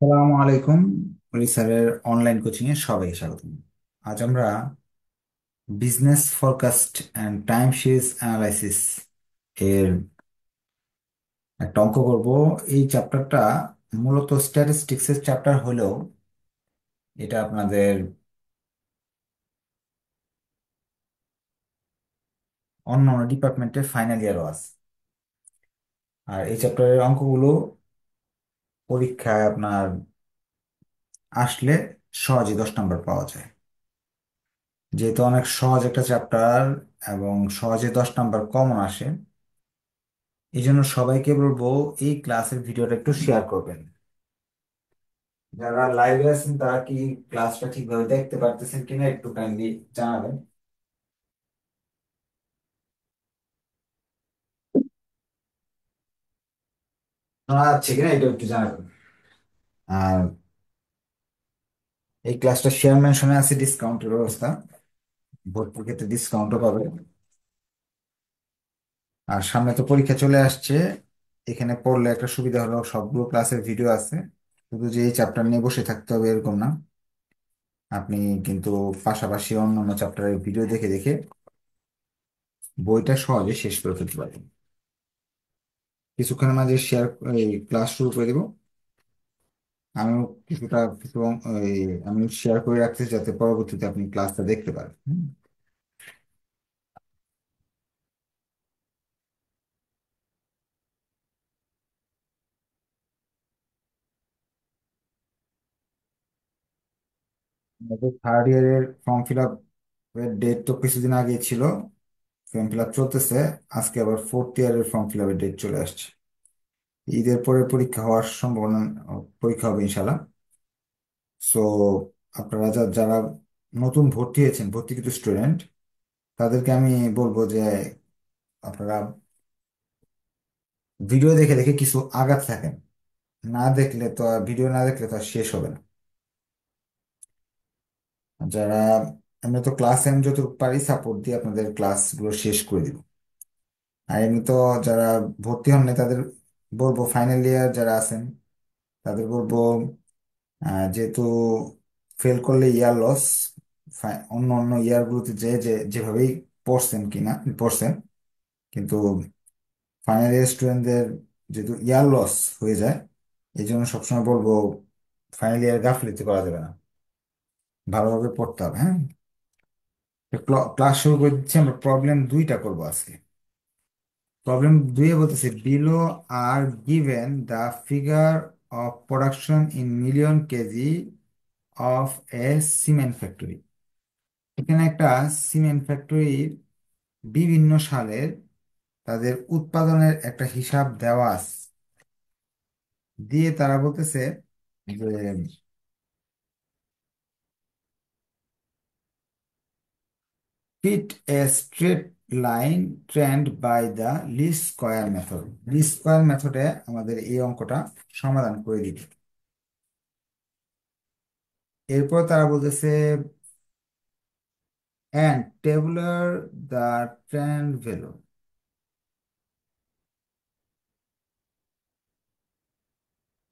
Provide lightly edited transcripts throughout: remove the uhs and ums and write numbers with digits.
আসসালামু আলাইকুম। স্যারের অনলাইন কোচিং এ সবাইকে স্বাগত। আজ আমরা business forecast and time series analysis এর একটা অঙ্ক করব। এই চ্যাপ্টারটা মূলত স্ট্যাটিস্টিক্স এর চ্যাপ্টার হলেও এটা আপনাদের অন্য অন্য ডিপার্টমেন্টের ফাইনাল ইয়ারও আছে। আর এই চ্যাপ্টারের অঙ্কগুলো পরীক্ষায় আপনার আসলে সহজে 10 নম্বর পাওয়া যায়। যেহেতু অনেক সহজ একটা চ্যাপ্টার এবং সহজে 10 নম্বর কমন আসে, এই জন্য সবাইকে বলবো এই ক্লাসের ভিডিওটা একটু শেয়ার করবেন। যারা লাইভে আছেন তারা কি ক্লাসটা ঠিকভাবে দেখতে পারতেছেন কিনা একটু কাইন্ডলি জানাবেন। শোনা যাচ্ছে কিনা এটা একটু জানাবেন। আর এই ক্লাসটা শেয়ার মেনশনে আছে ডিসকাউন্টের ব্যবস্থা, ভর্তির ক্ষেত্রে ডিসকাউন্টও পাবে। আর সামনে তো পরীক্ষা চলে আসছে, এখানে পড়লে একটা সুবিধা হলো সবগুলো ক্লাসের ভিডিও আছে। শুধু যে এই চ্যাপ্টার নিয়ে বসে থাকতে হবে এরকম না, আপনি কিন্তু পাশাপাশি অন্যান্য চ্যাপ্টারের ভিডিও দেখে দেখে বইটা সহজে শেষ করে ফেলতে পারবেন। কিছুক্ষণের মাঝে শেয়ার এই ক্লাস শুরু করে দেব। আমিও কিছুটা কিছু আমি শেয়ার করে রাখছি যাতে পরবর্তীতে আপনি ক্লাসটা দেখতে পারেন। থার্ড ইয়ারের ফর্ম ফিল আপ এর ডেট তো কিছুদিন আগে ছিল, ফর্ম ফিল আপ চলতেছে। আজকে আবার ফোর্থ ইয়ারের ফর্ম ফিল আপের ডেট চলে আসছে। ঈদের পরে পরীক্ষা হওয়ার সম্ভাবনা, পরীক্ষা হবে ইনশাল্লাহ। সো আপনারা যারা নতুন ভর্তি হয়েছেন, ভর্তিকৃত স্টুডেন্ট, তাদেরকে আমি বলবো যে আপনারা ভিডিও দেখে দেখে কিছু আগাতে থাকেন। না দেখলে তো ভিডিও না দেখলে তো আর শেষ হবে না। যারা আমরা তো ক্লাস আমি যতটুকু পারি সাপোর্ট দিয়ে আপনাদের ক্লাসগুলো শেষ করে দিব। আর এমনি তো যারা ভর্তি হন নাই তাদের বলবো, ফাইনাল ইয়ার যারা আছেন তাদের বলবো, যেহেতু ফেল করলে ইয়ার লস, অন্য অন্য ইয়ারগুলোতে যে যেভাবেই পড়ছেন, কিন্তু ফাইনাল ইয়ার স্টুডেন্টদের যেহেতু ইয়ার লস হয়ে যায়, এই জন্য সবসময় বলবো ফাইনাল ইয়ার গাফিলতি করা যাবে না, ভালোভাবে পড়তে হবে। হ্যাঁ, ক্লাস শুরু করে দিচ্ছি। আমরা প্রবলেম দুইটা করবো আজকে। প্রবলেম দুইয়ে বলতেছে below are given the figure of production in million KG of A cement factory. এখানে একটা সিমেন্ট ফ্যাক্টরির বিভিন্ন সালের তাদের উৎপাদনের একটা হিসাব দেওয়া আছে। দিয়ে তারা বলতেছে যে fit a straight line trend by the least square method. Least square মেথডে আমাদের এই অঙ্কটা সমাধান করে দিবে। এরপর তারা বলতেছে and tabular the trend value।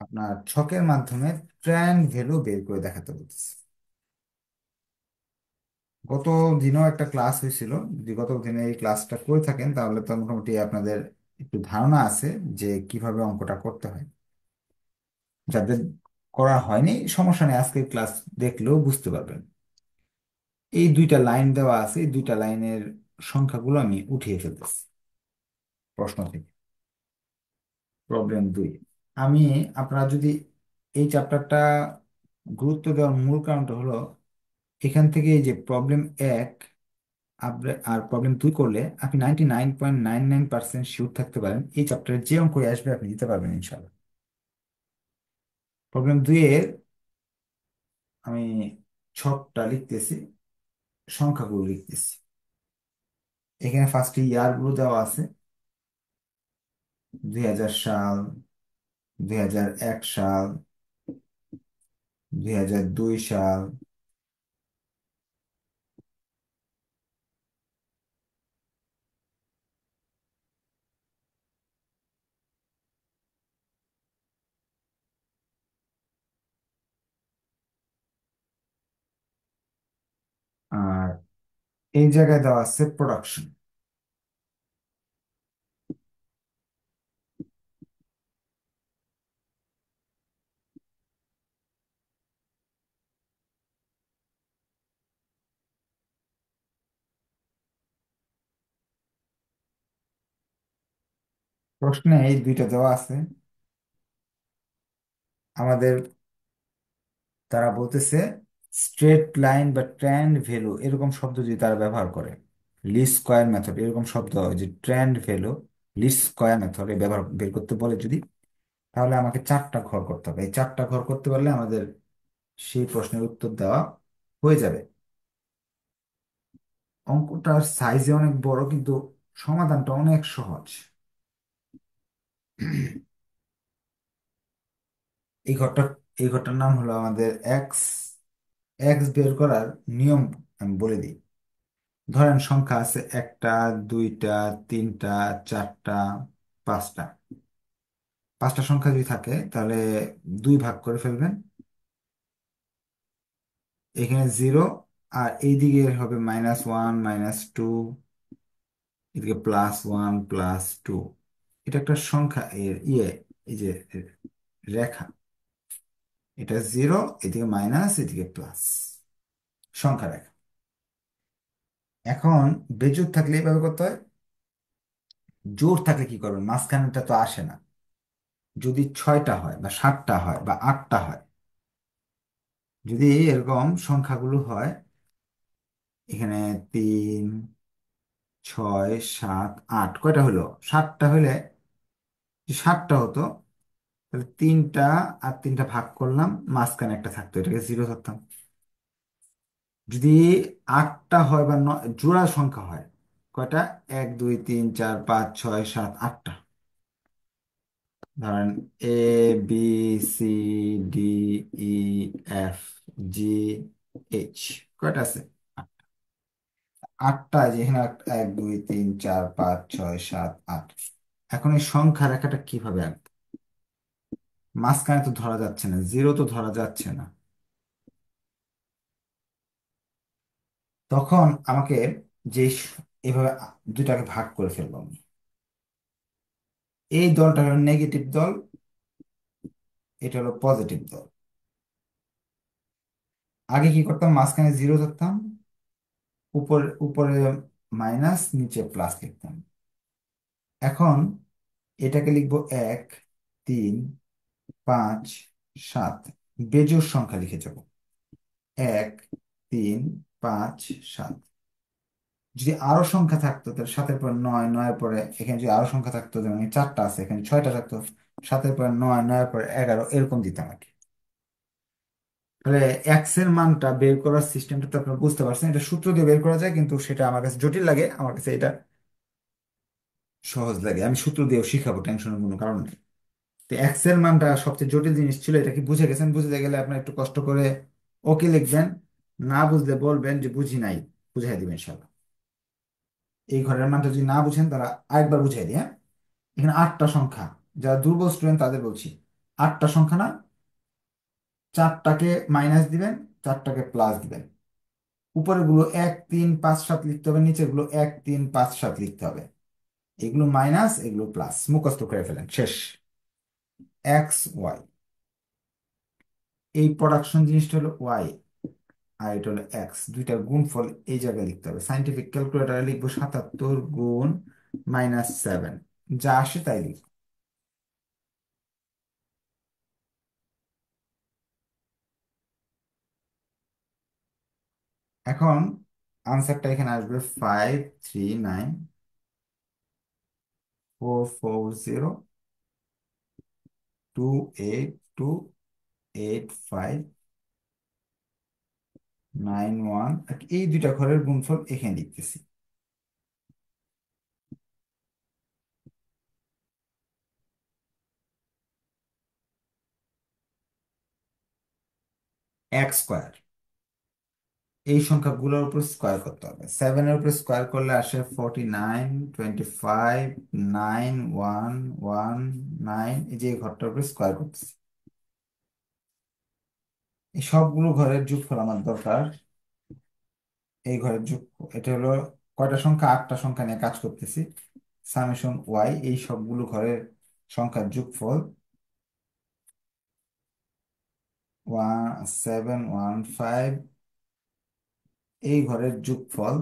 আপনার ছকের মাধ্যমে ট্রেন্ড ভ্যালু বের করে দেখাতে বলতেছে। গত দিনও একটা ক্লাস হয়েছিল, যদি গত দিনে এই ক্লাসটা করে থাকেন তাহলে তো মোটামুটি আপনাদের একটু ধারণা আছে যে কিভাবে অঙ্কটা করতে হয়। যাদের করা হয়নি সমস্যা নেই, আজকের ক্লাস দেখলেও বুঝতে পারবেন। এই দুইটা লাইন দেওয়া আছে, এই দুইটা লাইনের সংখ্যাগুলো আমি উঠিয়ে ফেলতেছি প্রশ্ন থেকে। প্রবলেম 2, আমি আপনারা যদি এই চ্যাপ্টারটা গুরুত্ব দেওয়ার মূল কারণটা হলো এখান থেকে এই যে প্রবলেম 1 আর প্রবলেম 2 করলে আপনি 99.99% শিওর থাকতে পারেন এই চ্যাপ্টারে যে অঙ্ক আসবে আপনি দিতে পারবেন ইনশাল্লাহ। প্রবলেম 2 এর আমি ছকটা লিখতেছি, সংখ্যাগুলো লিখতেছি। এখানে ফার্স্টে ইয়ারগুলো দেওয়া আছে, 2000 সাল, 2001 সাল, 2002 সাল, এই জায়গায় দেওয়া আছে প্রোডাকশন। প্রশ্নে এই দুইটা দেওয়া আছে আমাদের। তারা বলতেছে স্ট্রেট লাইন বা ট্রেন্ড ভ্যালু এরকম শব্দ যদি তারা ব্যবহার করে, লিস্ট স্কয়ার মেথড এরকম শব্দ হয় যে trend value, least square method ব্যবহার বের করতে বলে যদি, তাহলে আমাকে চারটা ঘর করতে হবে। এই চারটা ঘর করতে পারলে আমাদের সেই প্রশ্নের উত্তর দেওয়া হয়ে যাবে। অঙ্কটার সাইজে অনেক বড় কিন্তু সমাধানটা অনেক সহজ। এই ঘরটা, এই ঘরটার নাম হলো আমাদের এক্স। এক্স বের করার নিয়ম আমি বলে দিই। ধরেন সংখ্যা আছে একটা, দুইটা, তিনটা, চারটা, পাঁচটা। পাঁচটা সংখ্যা যদি থাকে তাহলে দুই ভাগ করে ফেলবেন। এখানে জিরো, আর এইদিকে হবে -1, -2, এদিকে +1, +2। এটা একটা সংখ্যা এর এই যে রেখা, এটা জিরো, এদিকে মাইনাস, এদিকে প্লাস, সংখ্যা রেখা। এখন বেজোড় থাকলে এইভাবে করতে হয়। জোড় থাকলে কি করবেন, মাঝখানেটা তো আসে না। যদি ছয়টা হয় বা সাতটা হয় বা আটটা হয়, যদি এরকম সংখ্যাগুলো হয়, এখানে 3, 6, 7, 8, কয়টা হলো, সাতটা হলে, যে সাতটা হতো তাহলে তিনটা আর তিনটা ভাগ করলাম, মাঝখানে একটা থাকতো, এটাকে জিরো ধরতাম। যদি আটটা হয় বা জোড়া সংখ্যা হয়, কয়টা, 1, 2, 3, 4, 5, 6, 7, 8টা, ধরেন ABCDEFGH, কয়টা আছে, আটটা। যে এখানে 1, 2, 3, 4, 5, 6, 7, 8। এখন এই সংখ্যা রেখাটা কিভাবে আঁকবো, মাঝখানে তো ধরা যাচ্ছে না, জিরো তো ধরা যাচ্ছে না। তখন আমাকে যে এভাবে দুইটাকে ভাগ করে ফেলবো আমি। এই দলটা হলো নেগেটিভ দল, এটা হলো পজিটিভ দল। আগে কি করতাম, মাঝখানে জিরো ধরতাম, উপরে উপরে মাইনাস, নিচে প্লাস লিখতাম। এখন এটাকে লিখবো 1, 3, 5, 7, বেজোড় সংখ্যা লিখে যাব। 1, 3, 5, 7। যদি আরো সংখ্যা থাকতো তাহলে সাতের পর নয়, নয়ের পরে এখানে যদি আরো সংখ্যা থাকতো, যেমন এই চারটা আছে, এখানে ছয়টা থাকতো, সাতের পর নয়, নয়ের পরে 11, এরকম দিতাম আর কি। তাহলে এক্স এর মানটা বের করার সিস্টেমটা তো আপনারা বুঝতে পারছেন। এটা সূত্র দিয়ে বের করা যায়, কিন্তু সেটা আমার কাছে জটিল লাগে, আমার কাছে এটা সহজ লাগে। আমি সূত্র দিয়েও শিখাবো, টেনশনের কোনো কারণ নেই। তো এক্স এর মানটা সবচেয়ে জটিল জিনিস ছিল, এটা কি বুঝে গেছেন? বুঝতে গেলে আপনার একটু কষ্ট করে ওকে লিখবেন, না বুঝলে বলবেন যে বুঝি নাই, বুঝাই দিবেন ইনশাল্লাহ। এই ঘরের মানটা যদি না বুঝেন তারা আরেকবার বুঝাই দিই, হ্যাঁ? এখানে আটটা সংখ্যা, যারা দুর্বল স্টুডেন্ট তাদের বলছি, আটটা সংখ্যা না, চারটাকে মাইনাস দিবেন, চারটাকে প্লাস দিবেন। উপরের গুলো 1, 3, 5, 7 লিখতে হবে, নিচের গুলো 1, 3, 5, 7 লিখতে হবে। এগুলো মাইনাস, এগুলো প্লাস, মুখস্থ করে ফেলেন, শেষ। XY, এই প্রোডাকশন জিনিসটা হলো ওয়াই, আর এটা হলো এক্স, দুইটার গুণফল এই জায়গায় লিখতে হবে। সাইন্টিফিক ক্যালকুলেটারে লিখবো 77 গুণ -7, যা আসে তাই লিখবো। এখন আনসারটা এখানে আসবে 539, 440, 282, 8591। এই দুইটা ঘরের গুণফল এখানে লিখতেছি। X² এই সংখ্যাগুলোর উপর স্কোয়ার করতে হবে। 7-এর উপর স্কোয়ার করলে আসে 49, 25, 9119। এই যে এই ঘরটার উপর স্কোয়ার করতেছি। এই সবগুলো ঘরের যোগফল আমার দরকার এই ঘরের যোগ, এটা হলো কয়টা সংখ্যা, আটটা সংখ্যা নিয়ে কাজ করতেছি। সামেশন ওয়াই এই সবগুলো ঘরের সংখ্যার যোগফল 1715, এই ঘরের যোগফল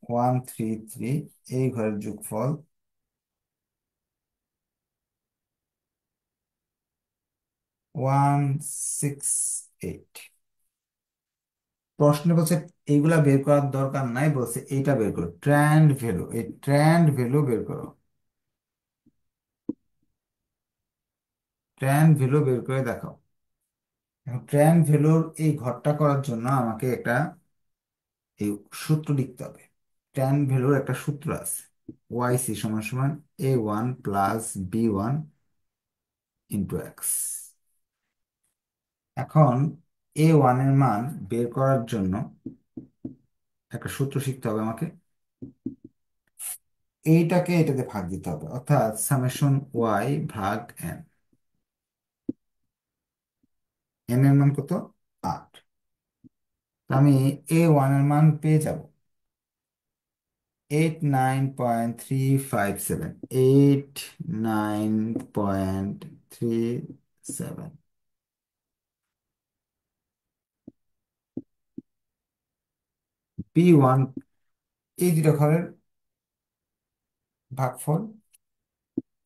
133, এই ঘরের যোগফল 168। প্রশ্ন বলছে এইগুলা বের করার দরকার নাই, বলছে এইটা বের করো, ট্রেন্ড ভ্যালু, এই ট্রেন্ড ভ্যালু বের করো। ট্রেন্ড ভ্যালু বের করে দেখাও। এখন ট্রেন্ড ভ্যালুর এই ঘরটা করার জন্য আমাকে একটা এই সূত্র লিখতে হবে। ট্রেন্ড ভ্যালুর একটা সূত্র আছে, ওয়াই সি সমান সমান A1 plus B1 into x. এখন A1 এর মান বের করার জন্য একটা সূত্র শিখতে হবে আমাকে। এইটাকে এটাতে ভাগ দিতে হবে, অর্থাৎ সামেশন ওয়াই ভাগ এন। এন এর মান কত? 8। তো আমি A1 এর মান পেয়ে যাব 89.357, 89.37। P1 এই দুটো ঘরের ভাগফল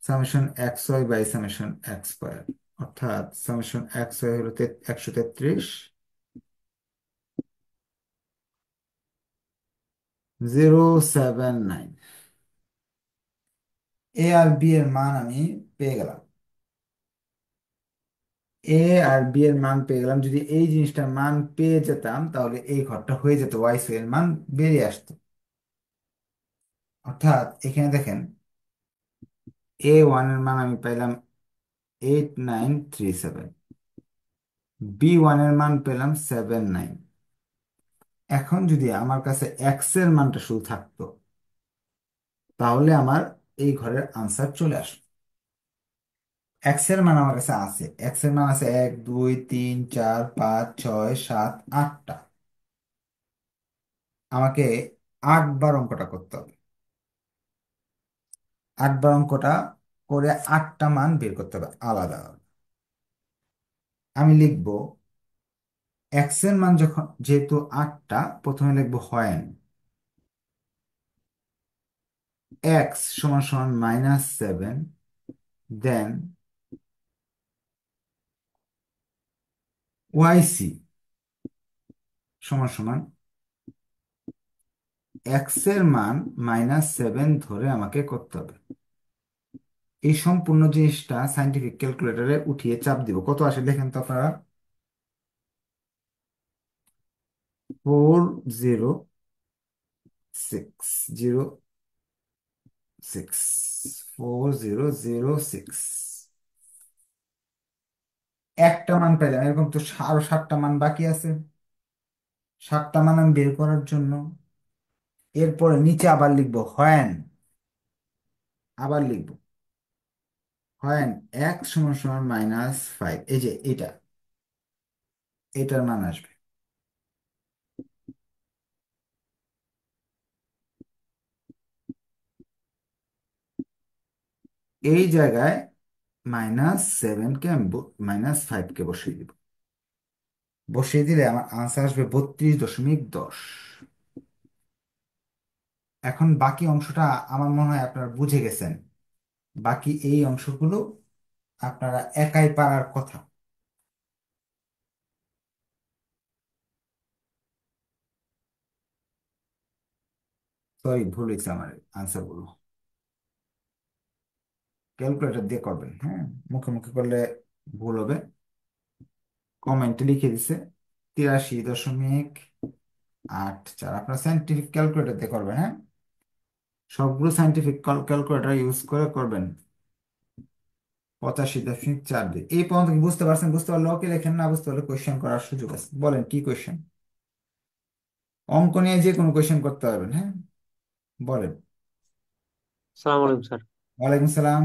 summation X Y by summation X square, অর্থাৎ সামেশন এক্স ওয়াই হলো 133, 079। এ আর বি এর মান আমি পেয়ে গেলাম। এ আর বি এর মান পেয়ে গেলাম। যদি এই জিনিসটার মান পেয়ে যেতাম তাহলে এই ঘরটা হয়ে যেত, ওয়াই সি এর মান বেরিয়ে আসতো। অর্থাৎ এখানে দেখেন A1 এর মান আমি পাইলাম 8937, B1 এর মান পেলাম 79। এখন যদি আমার কাছে এক্স এর মানটা শুধু থাকতো তাহলে আমার এই ঘরের আনসার চলে আসতো। এক্স এর মান আমার কাছে আছে, এক্স এর মান আছে 1 2 3 4 5 6 7 8টা। আমাকে 8 বার অঙ্কটা করতে হবে। 8 বার অঙ্কটা করে 8টা মান বের করতে হবে আলাদা আলাদা। আমি লিখবো এক্স এর মান যখন যেহেতু 8টা, প্রথমে লিখবো হোয়েন এক্স সমান সমান -7, দেন ওয়াই সি সমান সমান এক্স এর মান -7 ধরে আমাকে করতে হবে। এই সম্পূর্ণ জিনিসটা সাইন্টিফিক ক্যালকুলেটরে উঠিয়ে চাপ দিব, কত আসে দেখেন তো আপনারা। 4006, 4006। একটা মান পেলাম, এরকম তো আরো 7টা মান বাকি আছে। 7টা মান আমি বের করার জন্য এরপরে নিচে আবার লিখবো হোয়েন, আবার লিখবো হোয়েন এক্স সমান সমান -5, এই যে এটা, এটার মান আসবে। এই জায়গায় -7কে আমি -5কে বসিয়ে দিব। বসিয়ে দিলে আমার আনসার আসবে 32.10। এখন বাকি অংশটা আমার মনে হয় আপনারা বুঝে গেছেন। বাকি এই অংশগুলো আপনারা একাই পারার কথা। সরি, ভুল হয়েছে আমার আনসার গুলো। ক্যালকুলেটর দিয়ে করবেন, হ্যাঁ, মুখে মুখে করলে ভুল হবে। কমেন্টে লিখে দিছে 83.84। আপনার সাইন্টিফিক ক্যালকুলেটর দিয়ে করবেন, হ্যাঁ, সবগুলো সাইন্টিফিক ক্যালকুলেটর ইউজ করে করবেন। 85.42। এই পর্যন্ত কি বুঝতে পারছেন? বুঝতে পারলে ওকে লেখেন, না বুঝতে পারলে কোয়েশ্চেন করার সুযোগ আছে, বলেন কি কোয়েশ্চেন। অঙ্ক নিয়ে যে কোনো কোয়েশ্চেন করতে পারবেন, হ্যাঁ, বলেন। সালাম আলাইকুম স্যার। ওয়ালাইকুম সালাম।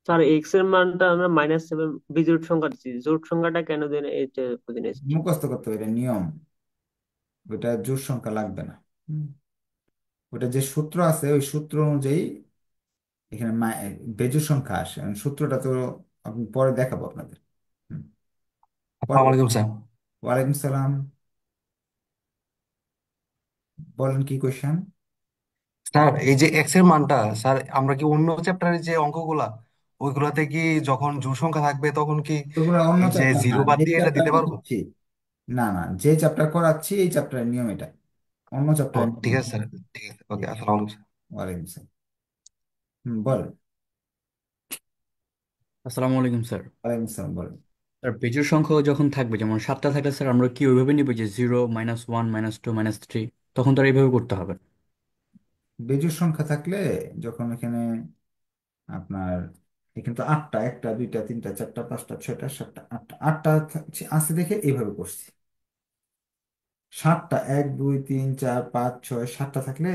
স্যার এক্স এর মানটা আমরা -7 বিজোড় সংখ্যা দিচ্ছি, জোড় সংখ্যাটা কেন দেন এটা বুঝি নাই স্যার। মুখস্থ করতে হবে, এটা নিয়ম। ওটা জোড় সংখ্যা লাগবে না। হুম। ওটা যে সূত্র আছে ওই সূত্র অনুযায়ী এখানে বেজোড় সংখ্যা আসে, কারণ সূত্রটা তো আমি পরে দেখাবো আপনাদের। হুম। আসসালামু পরে। আলাইকুম স্যার। ওয়ালাইকুম সালাম। বলেন কি কোয়েশ্চেন। স্যার এই যে এক্স এর মানটা, স্যার আমরা কি অন্য চ্যাপ্টারের যে অঙ্কগুলা ওইগুলাতে কি যখন জোড় সংখ্যা থাকবে তখন কি ওগুলো অন্য এই যে চ্যাপ্টার না, জিরো বাদ যে দিয়ে এটা চ্যাপ্টার দিতে পারবো? করাচ্ছি। না না, যে চ্যাপ্টার করাচ্ছি এই চ্যাপ্টারের নিয়ম এটা, অন্য ও চ্যাপ্টারের নিয়ম ঠিক না। আছে স্যার, ঠিক আছে, জি। ওকে, আসসালামু আলাইকুম স্যার। ওয়ালাইকুম সালাম। বলেন। আসসালামু আলাইকুম স্যার। ওয়ালাইকুম সালাম, বলেন। স্যার বেজোড় সংখ্যা যখন থাকবে, যেমন 7টা থাকলে স্যার আমরা কি ওইভাবে নিব যে 0, -1, -2, -3, তখন তো আর এইভাবে করতে হবে? বেজোড় সংখ্যা থাকলে যখন এখানে আপনার, এখানে তো আটটা, একটা দুইটা তিনটা চারটা পাঁচটা ছয়টা সাতটা আটটা, আটটা আছে দেখে এইভাবে করছি। সাতটা, এক দুই তিন চার পাঁচ ছয়, সাতটা থাকলে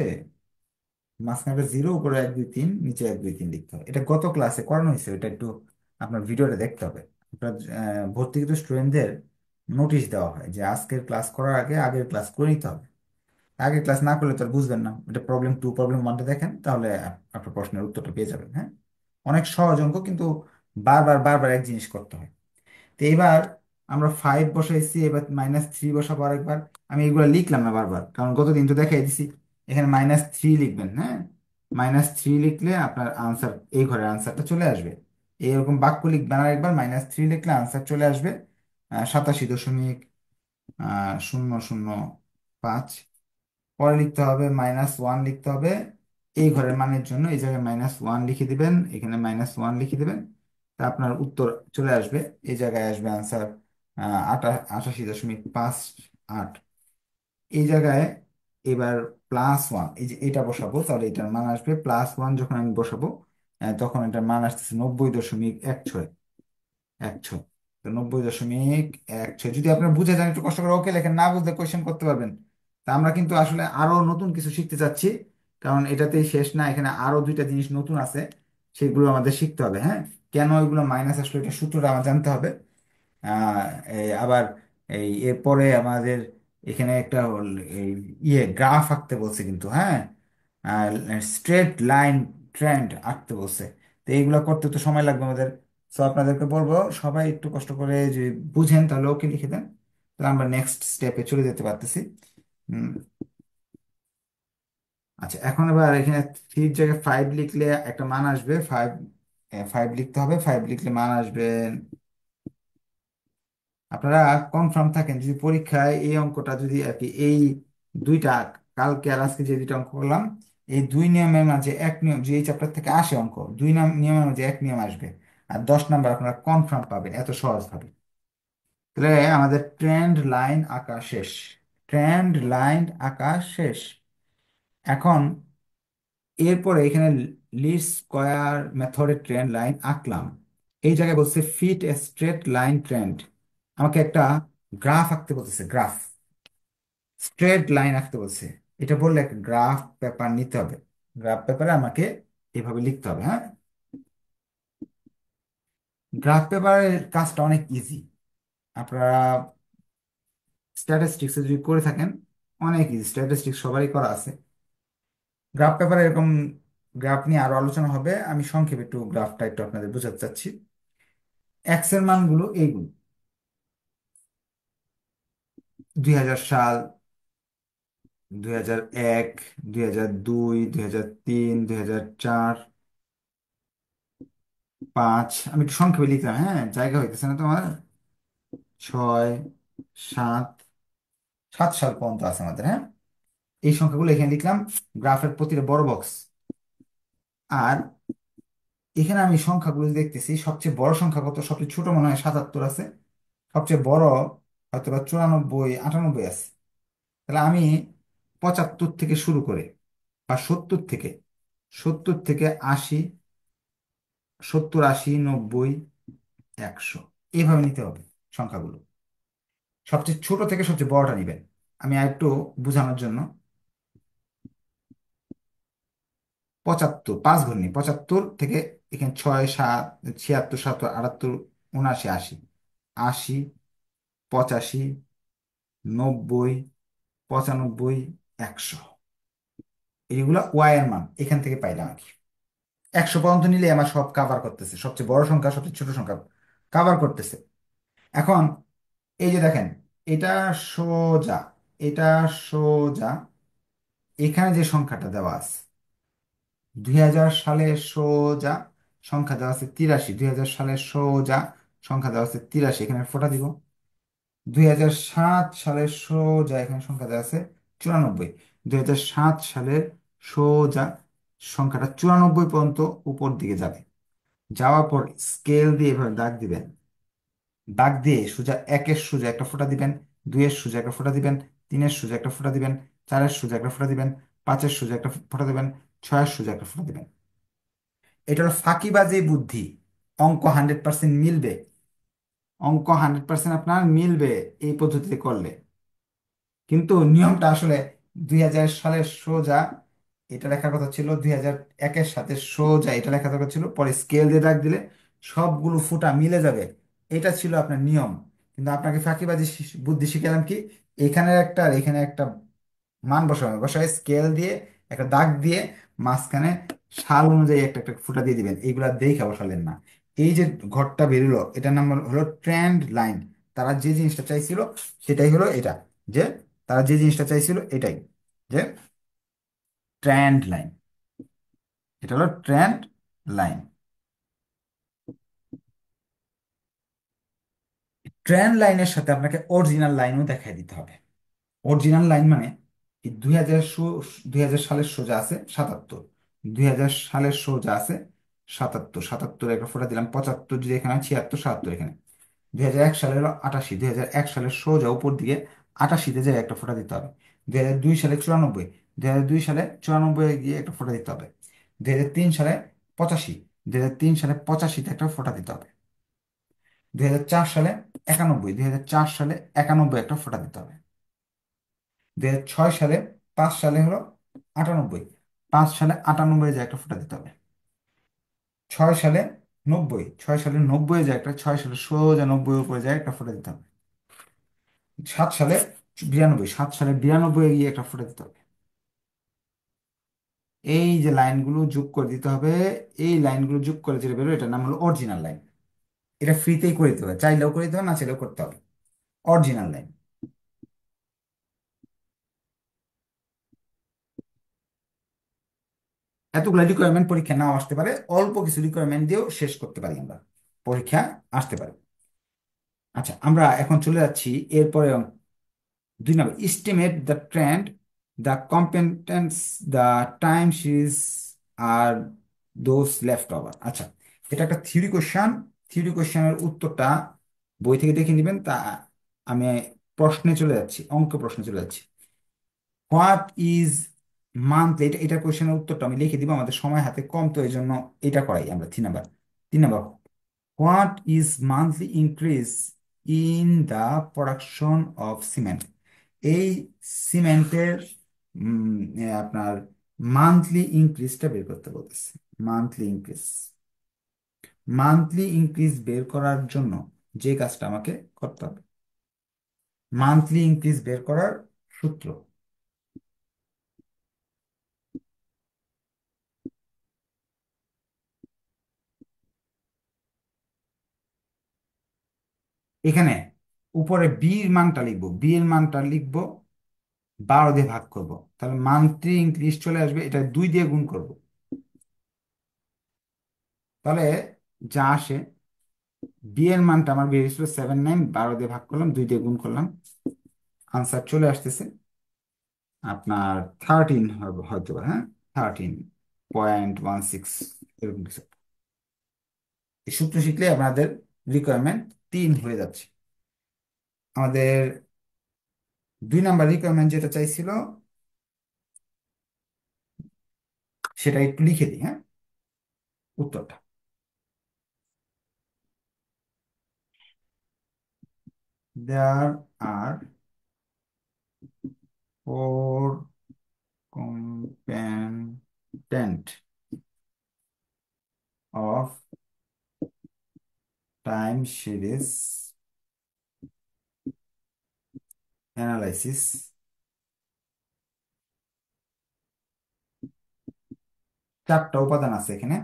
মাঝখানে জিরো, উপরে এক দুই তিন, নিচে এক দুই তিন লিখতে হবে। এটা গত ক্লাসে করানো হয়েছে, এটা একটু আপনার ভিডিওটা দেখতে হবে। আপনার ভর্তিকৃত স্টুডেন্টদের নোটিশ দেওয়া হয় যে আজকের ক্লাস করার আগে আগের ক্লাস করে নিতে হবে। আগের ক্লাস না করলে তো আর বুঝবেন না। এটা প্রবলেম টু, প্রবলেম ওয়ানটা দেখেন, তাহলে আপনার প্রশ্নের উত্তরটা পেয়ে যাবেন। হ্যাঁ, অনেক সহজ অঙ্ক, কিন্তু বারবার বারবার এক জিনিস করতে হয়। তো এবার আমরা 5 বসাইছি, এবার -3 বসাবো আরেকবার। আমি এগুলো লিখলাম না বারবার, কারণ গতদিন তো দেখাই দিছি। এখানে -3 লিখবেন, হ্যাঁ। -3 লিখলে আপনার আনসার, এই ঘরের আনসারটা চলে আসবে। এইরকম বাক্য লিখবেন, আর একবার -3 লিখলে আনসার চলে আসবে 87.005। পরে লিখতে হবে -1 লিখতে হবে এই ঘরের মানের জন্য, এই জায়গায় -1 লিখে দিবেন, এখানে -1 লিখে দিবেন। তা আপনার উত্তর চলে আসবে। এই জায়গায় আসবে আনসার 88.58। এই জায়গায় এবার +1, এই যে এটা বসাবো, তাহলে এটার মান আসবে +1। যখন আমি বসাবো তখন এটার মান আসতেছে 90.16। 100, তো 90.16। যদি আপনার বুঝে যান একটু কষ্ট করে ওকে লেখেন, না বুঝলে কোয়েশ্চেন করতে পারবেন। তা আমরা কিন্তু আসলে আরো নতুন কিছু শিখতে চাচ্ছি, কারণ এটাতেই শেষ না, এখানে আরো দুইটা জিনিস নতুন আছে, সেগুলো আমাদের শিখতে হবে। হ্যাঁ, কেন এগুলো মাইনাস আসলে এটা সূত্রটা আমার জানতে হবে। আহ, আবার এরপরে আমাদের এখানে একটা এই গ্রাফ আঁকতে বলছে কিন্তু, হ্যাঁ, স্ট্রেট লাইন ট্রেন্ড আঁকতে বলছে। তো এইগুলো করতে তো সময় লাগবে আমাদের। তো আপনাদেরকে বলবো সবাই একটু কষ্ট করে যে বুঝেন, তাহলে ওকে লিখে দেন, তাহলে আমরা নেক্সট স্টেপে চলে যেতে পারতেছি। উম, আচ্ছা, এখন এবার এখানে 3 জায়গায় 5 লিখলে একটা মান আসবে 5। 5 লিখতে হবে, 5 লিখলে মান আসবে। আপনারা কনফার্ম থাকেন যদি পরীক্ষায় এই অঙ্কটা যদি আর কি, এই দুইটা, কালকে আর আজকে যে দুইটা অঙ্ক করলাম, এই দুই নিয়মের মাঝে এক নিয়ম, যে এই চ্যাপ্টার থেকে আসে অঙ্ক, দুই নিয়মের মাঝে এক নিয়ম আসবে, আর 10 নাম্বার আপনারা কনফার্ম পাবেন এত সহজ ভাবে। তাহলে আমাদের ট্রেন্ড লাইন আঁকা শেষ। ট্রেন্ড লাইন আঁকা শেষ। এখন এরপরে এখানে লিস্ট স্কোয়ার মেথডে ট্রেন্ড লাইন আঁকলাম। এই জায়গায় বলছে ফিট এ স্ট্রেট লাইন ট্রেন্ড। আমাকে একটা গ্রাফ আঁকতে বলতেছে, গ্রাফ, স্ট্রেট লাইন আঁকতে বলছে। এটা বললে একটা গ্রাফ পেপার নিতে হবে। গ্রাফ পেপারে আমাকে এভাবে লিখতে হবে। হ্যাঁ, গ্রাফ পেপারের কাজটা অনেক ইজি। আপনারা স্ট্যাটিস্টিক্স যদি করে থাকেন, অনেক ইজি, স্ট্যাটিস্টিক্স সবারই করা আছে। গ্রাফ পেপারে এরকম গ্রাফ নিয়ে আরো আলোচনা হবে, আমি সংক্ষেপে একটু গ্রাফটা একটু আপনাদের বোঝাতে চাচ্ছি। এক্স এর মানগুলো এইগুলো: 2000 সাল, 2001, 2002, 2003, 2004, 5। আমি একটু সংক্ষেপে লিখলাম, হ্যাঁ, জায়গা হইতেছে না তোমার। 6, 7, 7 সাল পর্যন্ত আছে আমাদের। হ্যাঁ, এই সংখ্যাগুলো এখানে লিখলাম, গ্রাফের প্রতিটা বড় বক্স। আর এখানে আমি সংখ্যাগুলো দেখতেছি, সবচেয়ে বড় সংখ্যা কত, সবচেয়ে ছোট মনে হয় 77 আছে, সবচেয়ে বড় হয়তো বা 94, 98 আছে। তাহলে আমি 75 থেকে শুরু করে, বা 70 থেকে, 70 থেকে 80, 70, 80, 90, 100, এইভাবে নিতে হবে সংখ্যাগুলো। সবচেয়ে ছোট থেকে সবচেয়ে বড়টা নিবেন। আমি আরেকটু বোঝানোর জন্য, 75, 5 ঘর নিই, 75 থেকে এখানে 6, 7, 76, 77, 78, 79, 80, 80, 85, 90, 95, 100, এইগুলা ওয়াই এর মান এখান থেকে পাইলাম আর কি। 100 পর্যন্ত নিলে আমার সব কাভার করতেছে, সবচেয়ে বড় সংখ্যা সবচেয়ে ছোট সংখ্যা কাভার করতেছে। এখন এই যে দেখেন, এটা সোজা, এটা সোজা, এখানে যে সংখ্যাটা দেওয়া আছে 2000 সালে সোজা সংখ্যা দেওয়া আছে 83, 2000 সালে সোজা সংখ্যা দেওয়া আছে 83, এখানে ফোঁটা দিব। 2007 সালের সোজা এখানে সংখ্যা দেওয়া আছে 94, 2007 সালের সোজা সংখ্যাটা 94 পর্যন্ত উপর দিকে যাবে। যাওয়ার পর স্কেল দিয়ে এভাবে দাগ দিবেন, দাগ দিয়ে সোজা একের সোজা একটা ফোঁটা দিবেন, দুইয়ের সোজা একটা ফোঁটা দিবেন, তিনের সোজা একটা ফোঁটা দিবেন, চারের সোজা একটা ফোঁটা দিবেন, পাঁচের সোজা একটা ফোঁটা দিবেন, ছয়ের সোজা একটা ফোঁটা দিবেন। এটা হলো ফাঁকিবাজি বুদ্ধি। অঙ্ক 100% মিলবে, অঙ্ক 100% আপনার মিলবে এই পদ্ধতিতে করলে। কিন্তু নিয়মটা আসলে 2000 সালের সোজা এটা লেখার কথা ছিল, 2001-এর সাথে সোজা এটা লেখা দরকার ছিল, পরে স্কেল দিয়ে দাগ দিলে সবগুলো ফুটা মিলে যাবে, এটা ছিল আপনার নিয়ম। কিন্তু আপনাকে ফাঁকিবাজি বুদ্ধি শিখালাম কি, এখানে একটা আর এখানে একটা মান বসাবেন, বসায় স্কেল দিয়ে একটা দাগ দিয়ে মাঝখানে সাল অনুযায়ী একটা একটা ফুটা দিয়ে দিবেন, এইগুলা দেখে বসালেন না। এই যে ঘরটা বেরোলো এটার নাম হলো ট্রেন্ড লাইন। তারা যে জিনিসটা চাইছিল সেটাই হলো এটা, যে তারা যে জিনিসটা চাইছিল এটাই, যে ট্রেন্ড লাইন, এটা হলো ট্রেন্ড লাইন। ট্রেন্ড লাইনের সাথে আপনাকে অরিজিনাল লাইনও দেখাই দিতে হবে। অরিজিনাল লাইন মানে এই 2000 সালের সোজা আছে 77, 2000 সালের সোজা আছে 77, 77 একটা ফোঁটা দিলাম, 75 যদি এখানে, 76, 77 এখানে। 2001 সালের হলো 88, 2001 সালের সোজা উপর দিকে 88-তে যায় একটা ফোঁটা দিতে হবে। 2002 সালে 94, 2002 সালে 94 গিয়ে একটা ফোঁটা দিতে হবে। 2003 সালে 85, 2003 সালে 85-তে একটা ফোঁটা দিতে হবে। 2004 সালে 91, 2004 সালে 91 একটা ফোঁটা দিতে হবে। 2006 সালে, 5 সালে হলো 98, 5 সালে 98 যে একটা ফোঁটা দিতে হবে। 6 সালে 90, 6 সালে 90 যে একটা, 6 সালে সোজা 90 উপরে যায় একটা ফোঁটা দিতে হবে। 7 সালে 92, 7 সালে 92 গিয়ে একটা ফোঁটা দিতে হবে। এই যে লাইনগুলো যোগ করে দিতে হবে, এই লাইনগুলো যোগ করে যেটা বেরোবে এটার নাম হলো অরিজিনাল লাইন। এটা ফ্রিতেই করে দিতে হবে, চাইলেও করে দিতে হবে, না চাইলেও করতে হবে। Original line. এতগুলো রিকোয়ারমেন্ট পরীক্ষা নাও আসতে পারে, অল্প কিছু রিকোয়ারমেন্ট দিয়েও শেষ করতে পারি আমরা, পরীক্ষা আসতে পারে। আচ্ছা, আমরা এখন চলে যাচ্ছি এরপরে 2 নম্বর, estimate the trend, the competence, the time series R those left over। আচ্ছা, এটা একটা থিওরি কোশ্চেন। থিওরি কোশ্চেনের উত্তরটা বই থেকে দেখে নেবেন। তা আমি প্রশ্নে চলে যাচ্ছি, অঙ্ক প্রশ্নে চলে যাচ্ছি। হোয়াট ইজ মান্থলি, এটা কোশ্চেনের উত্তরটা আমি লিখে দিব, আমাদের সময় হাতে কম তো এই জন্য এটা করাই আমরা। 3 নম্বর, 3 নম্বর, what is monthly increase in the production of cement. এই সিমেন্টের আপনার মান্থলি ইনক্রিজটা বের করতে বলতেছে। মান্থলি ইনক্রিজ, মান্থলি ইনক্রিজ বের করার জন্য যে কাজটা আমাকে করতে হবে, মান্থলি ইনক্রিজ বের করার সূত্র। এখানে উপরে বি এর মানটা লিখবো, বি এর মানটা লিখবো 12 দিয়ে ভাগ করব, তাহলে মান্থলি ইনক্রিজ চলে আসবে, এটা 2 দিয়ে গুণ করব, তাহলে যা আসে, বি এর মানটা আমার বেরিয়েছিল 79, 12 দিয়ে ভাগ করলাম, 2 দিয়ে গুণ করলাম, আনসার চলে আসতেছে আপনার 13 হবে হয়তো, হ্যাঁ 13.16 এরকম কিছু। এই সূত্র শিখলে আপনাদের রিকোয়ারমেন্ট 3 হয়ে যাচ্ছে। আমাদের 2 নম্বর রিকোয়ারমেন্ট যেটা চাইছিল সেটা একটু লিখে দিই, হ্যাঁ উত্তরটা। There are 4 component of time series analysis 4টা উপাদান আছে এখানে।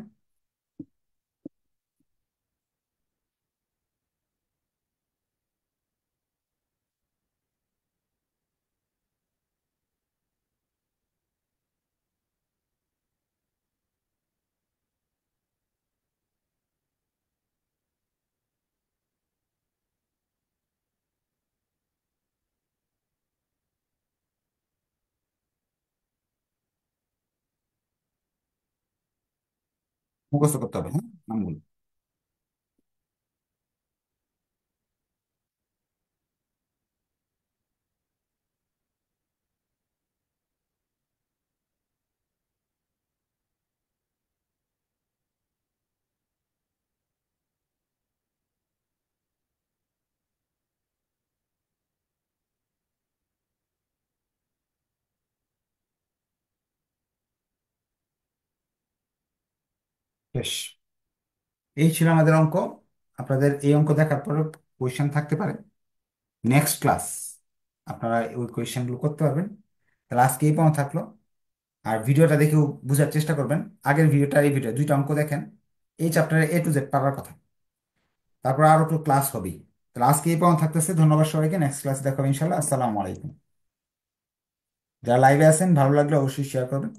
মুখস্থ করতে হবে, হ্যাঁ, নামগুলো। বেশ, এই ছিল আমাদের অঙ্ক। আপনাদের এই অঙ্ক দেখার পরে কোয়েশ্চেন থাকতে পারে, নেক্সট ক্লাস আপনারা ওই কোয়েশ্চেনগুলো করতে পারবেন। তাহলে আজকে এই পর্যন্ত থাকলো। আর ভিডিওটা দেখেও বোঝার চেষ্টা করবেন, আগের ভিডিওটা এই ভিডিও 2টা অঙ্ক দেখেন, এই চ্যাপ্টারে A to Z পারার কথা। তারপর আরো একটু ক্লাস হবে। তাহলে আজকে এই পর্যন্ত থাকতেছে, ধন্যবাদ সবাইকে, নেক্সট ক্লাসে দেখা হবে ইনশাল্লাহ। আসসালামু আলাইকুম। যারা লাইভে আছেন ভালো লাগলে অবশ্যই শেয়ার করবেন।